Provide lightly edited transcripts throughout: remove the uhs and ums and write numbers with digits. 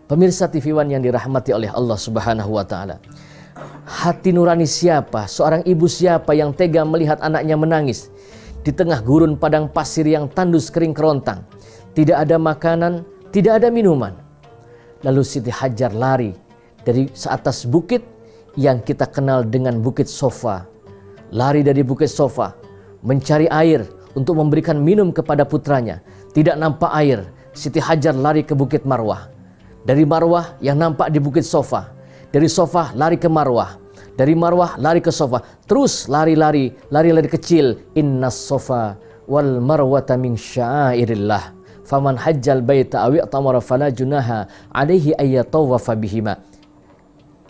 Pemirsa TV One yang dirahmati oleh Allah Subhanahu wa taala. Hati nurani siapa, seorang ibu siapa yang tega melihat anaknya menangis di tengah gurun padang pasir yang tandus kering kerontang. Tidak ada makanan, tidak ada minuman. Lalu Siti Hajar lari dari seatas bukit yang kita kenal dengan Bukit Sofa. Lari dari Bukit Sofa, mencari air untuk memberikan minum kepada putranya. Tidak nampak air, Siti Hajar lari ke Bukit Marwah. Dari Marwah yang nampak di Bukit Sofa. Dari Sofa lari ke Marwah. Dari Marwah lari ke Sofa. Terus lari-lari kecil. Innas Sofa wal Marwata min sya'airillah. Faman hajjal baita aw i'tamara fala junaha alaihi ayyatawafa bihima.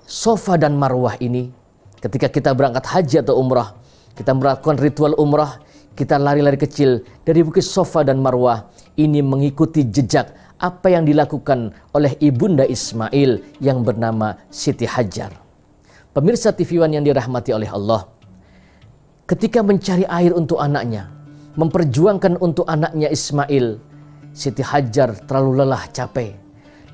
Sofa dan Marwah ini ketika kita berangkat haji atau umrah, kita melakukan ritual umrah, kita lari-lari kecil dari Bukit Sofa dan Marwah. Ini mengikuti jejak apa yang dilakukan oleh ibunda Ismail yang bernama Siti Hajar. Pemirsa TV One yang dirahmati oleh Allah, ketika mencari air untuk anaknya, memperjuangkan untuk anaknya Ismail, Siti Hajar terlalu lelah, capek.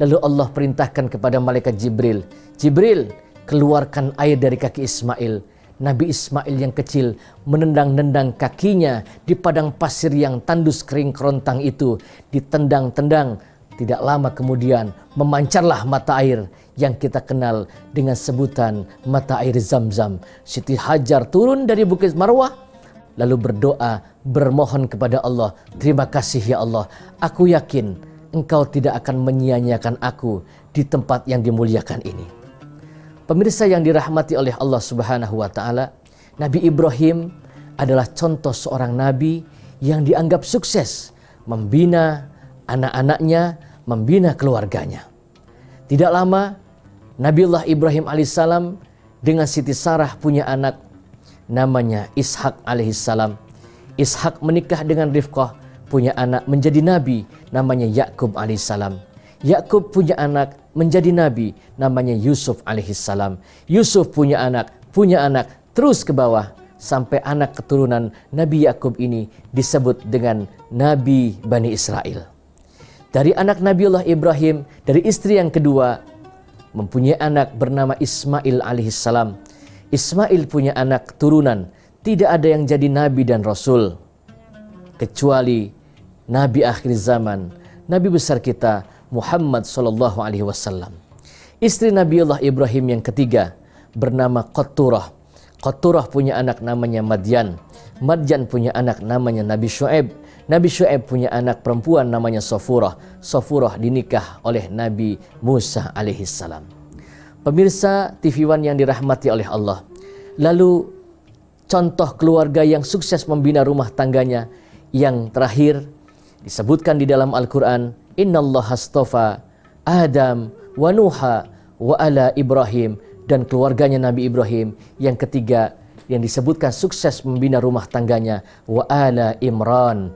Lalu Allah perintahkan kepada malaikat Jibril, Jibril, keluarkan air dari kaki Ismail. Nabi Ismail yang kecil menendang-nendang kakinya di padang pasir yang tandus kering kerontang itu, ditendang-tendang. Tidak lama kemudian memancarlah mata air yang kita kenal dengan sebutan mata air Zam-Zam. Siti Hajar turun dari Bukit Marwah lalu berdoa, bermohon kepada Allah, terima kasih ya Allah, aku yakin Engkau tidak akan menyia-nyiakan aku di tempat yang dimuliakan ini. Pemirsa yang dirahmati oleh Allah Subhanahu wa taala, Nabi Ibrahim adalah contoh seorang nabi yang dianggap sukses membina anak-anaknya, membina keluarganya. Tidak lama, Nabiullah Ibrahim alaihissalam dengan Siti Sarah punya anak namanya Ishak alaihissalam. Ishak menikah dengan Rifqah, punya anak menjadi nabi namanya Yakub alaihissalam. Yakub punya anak menjadi nabi namanya Yusuf alaihissalam. Yusuf punya anak, terus ke bawah sampai anak keturunan Nabi Yakub ini disebut dengan Nabi Bani Israel. Dari anak Nabiullah Ibrahim, dari istri yang kedua, mempunyai anak bernama Ismail alaihissalam. Ismail punya anak keturunan, tidak ada yang jadi nabi dan rasul kecuali nabi akhir zaman, nabi besar kita Muhammad sallallahu alaihi wasallam. Istri Nabiullah Ibrahim yang ketiga bernama Qatturah. Qatturah punya anak namanya Madyan. Madyan punya anak namanya Nabi Syu'aib. Nabi Syu'aib punya anak perempuan namanya Safurah. Safurah dinikah oleh Nabi Musa alaihissalam. Pemirsa TV One yang dirahmati oleh Allah. Lalu contoh keluarga yang sukses membina rumah tangganya yang terakhir disebutkan di dalam Al-Quran, Innallaha astafa Adam wa Nuha wa ala Ibrahim, dan keluarganya Nabi Ibrahim. Yang ketiga yang disebutkan sukses membina rumah tangganya, wa ala Imran,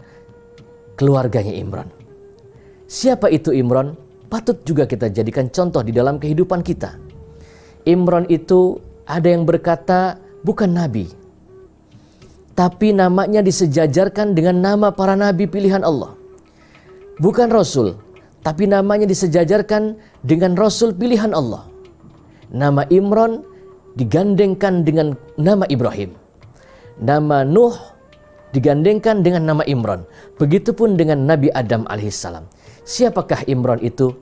keluarganya Imran. Siapa itu Imran? Patut juga kita jadikan contoh di dalam kehidupan kita. Imran itu ada yang berkata bukan nabi, tapi namanya disejajarkan dengan nama para nabi pilihan Allah. Bukan rasul, tapi namanya disejajarkan dengan rasul pilihan Allah. Nama Imran digandengkan dengan nama Ibrahim. Nama Nuh digandengkan dengan nama Imran. Begitupun dengan Nabi Adam alaihissalam. Siapakah Imran itu?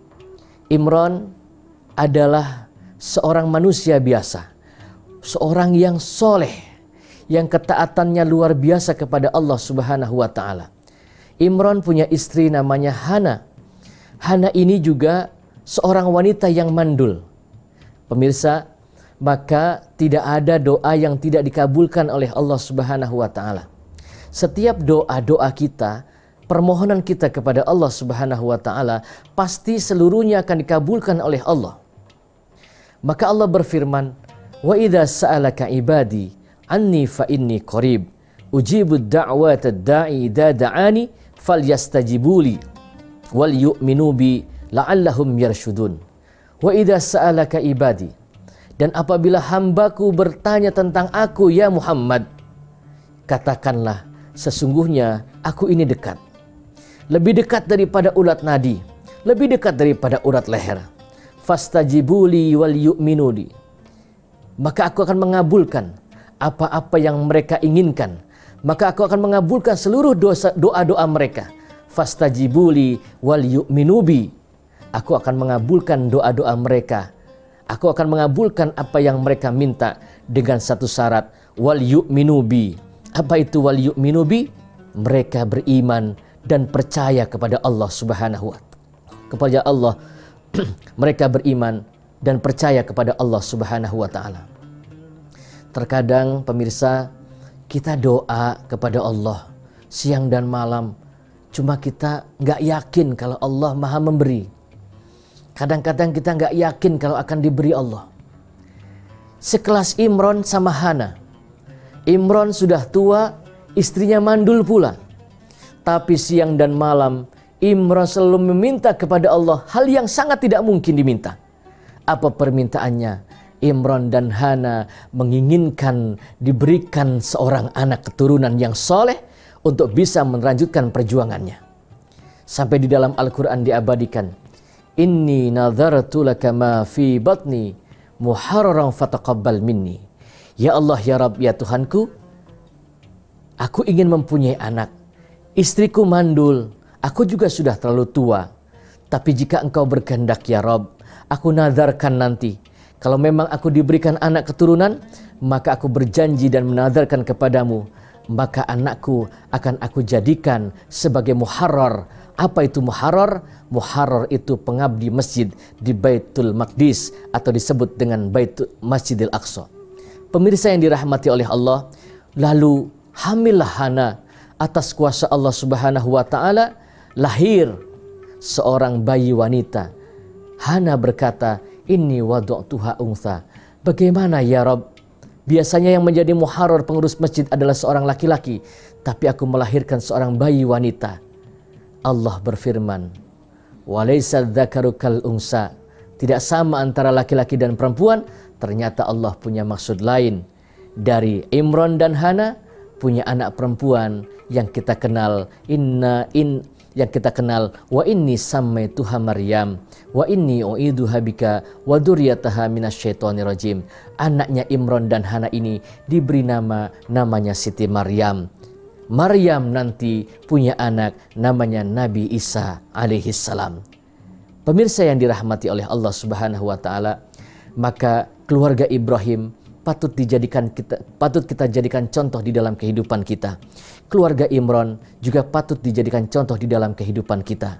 Imran adalah seorang manusia biasa, seorang yang soleh, yang ketaatannya luar biasa kepada Allah Subhanahu wa taala. Imran punya istri namanya Hana. Hana ini juga seorang wanita yang mandul. Pemirsa, maka tidak ada doa yang tidak dikabulkan oleh Allah Subhanahu wa taala. Setiap doa-doa kita, permohonan kita kepada Allah Subhanahu wa taala pasti seluruhnya akan dikabulkan oleh Allah. Maka Allah berfirman, "Wa idza sa'alaka ibadi anni fa inni qarib ujibu da'wata da'i idza da'ani falyastajibuli wal yu'minu bi la'allahum yarshudun." Wa idza sa'alaka ibadi, dan apabila hambaku bertanya tentang aku ya Muhammad, katakanlah sesungguhnya aku ini dekat. Lebih dekat daripada ulat nadi, lebih dekat daripada urat leher. fastajibuli wal yu'minuli. Maka aku akan mengabulkan apa-apa yang mereka inginkan. Maka aku akan mengabulkan seluruh doa-doa mereka. Fastajibuli wal yu'minubi. Aku akan mengabulkan doa-doa mereka. Aku akan mengabulkan apa yang mereka minta dengan satu syarat. Wal yu'minubi. Apa itu wal yu'minubi? Mereka beriman dan percaya kepada Allah Subhanahu wa ta'ala. Kepada Allah mereka beriman dan percaya kepada Allah Subhanahu wa ta'ala. Terkadang pemirsa, kita doa kepada Allah siang dan malam, cuma kita nggak yakin kalau Allah Maha Memberi. Kadang-kadang kita nggak yakin kalau akan diberi Allah. Sekelas Imron sama Hana. Imron sudah tua, istrinya mandul pula. Tapi siang dan malam Imron selalu meminta kepada Allah hal yang sangat tidak mungkin diminta. Apa permintaannya? Imron dan Hana menginginkan diberikan seorang anak keturunan yang soleh untuk bisa melanjutkan perjuangannya. Sampai di dalam Al-Quran diabadikan, Inni nadhartu laka ma fi batni muharraran fataqabbal minni. Ya Allah, ya Rabb, ya Tuhanku, aku ingin mempunyai anak. Istriku mandul, aku juga sudah terlalu tua. Tapi jika engkau berkehendak ya Rabb, aku nadarkan nanti, kalau memang aku diberikan anak keturunan, maka aku berjanji dan menadarkan kepadamu, maka anakku akan aku jadikan sebagai muharrar. Apa itu muharrar? Muharrar itu pengabdi masjid di Baitul Maqdis atau disebut dengan Masjidil Aqsa. Pemirsa yang dirahmati oleh Allah, lalu hamillah Hana. Atas kuasa Allah Subhanahu wa ta'ala lahir seorang bayi wanita. Hana berkata, Inni wadu'tuha untha. Bagaimana ya Rabb? Biasanya yang menjadi muharrar pengurus masjid adalah seorang laki-laki, tapi aku melahirkan seorang bayi wanita. Allah berfirman, Walaysa dzakaru kal unsa. Tidak sama antara laki-laki dan perempuan. Ternyata Allah punya maksud lain. Dari Imron dan Hana punya anak perempuan yang kita kenal yang kita kenal, wa inni sammaituha Maryam wa inni u'iduha bika wa dzurriyyataha minasyaitonir rajim. Anaknya Imron dan Hana ini diberi namanya Siti Maryam. Maryam nanti punya anak namanya Nabi Isa alaihi salam. Pemirsa yang dirahmati oleh Allah Subhanahu wa taala, maka keluarga Ibrahim patut kita jadikan contoh di dalam kehidupan kita. Keluarga Imron juga patut dijadikan contoh di dalam kehidupan kita.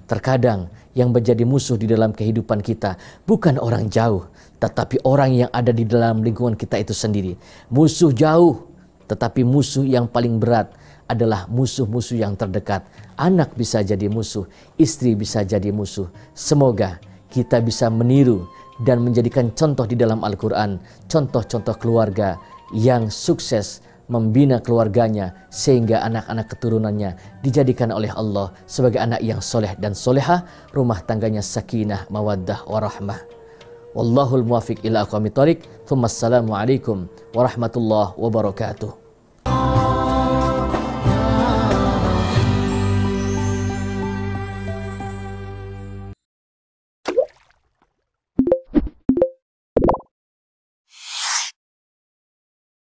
Terkadang yang menjadi musuh di dalam kehidupan kita bukan orang jauh, tetapi orang yang ada di dalam lingkungan kita itu sendiri. Musuh jauh, tetapi musuh yang paling berat adalah musuh-musuh yang terdekat. Anak bisa jadi musuh, istri bisa jadi musuh. Semoga kita bisa meniru dan menjadikan contoh di dalam Al-Quran, contoh-contoh keluarga yang sukses membina keluarganya sehingga anak-anak keturunannya dijadikan oleh Allah sebagai anak yang soleh dan solehah, rumah tangganya sakinah, mawaddah, warahmah. Wallahul muwafiq ila aqwamit thoriq. Assalamualaikum warahmatullahi wabarakatuh.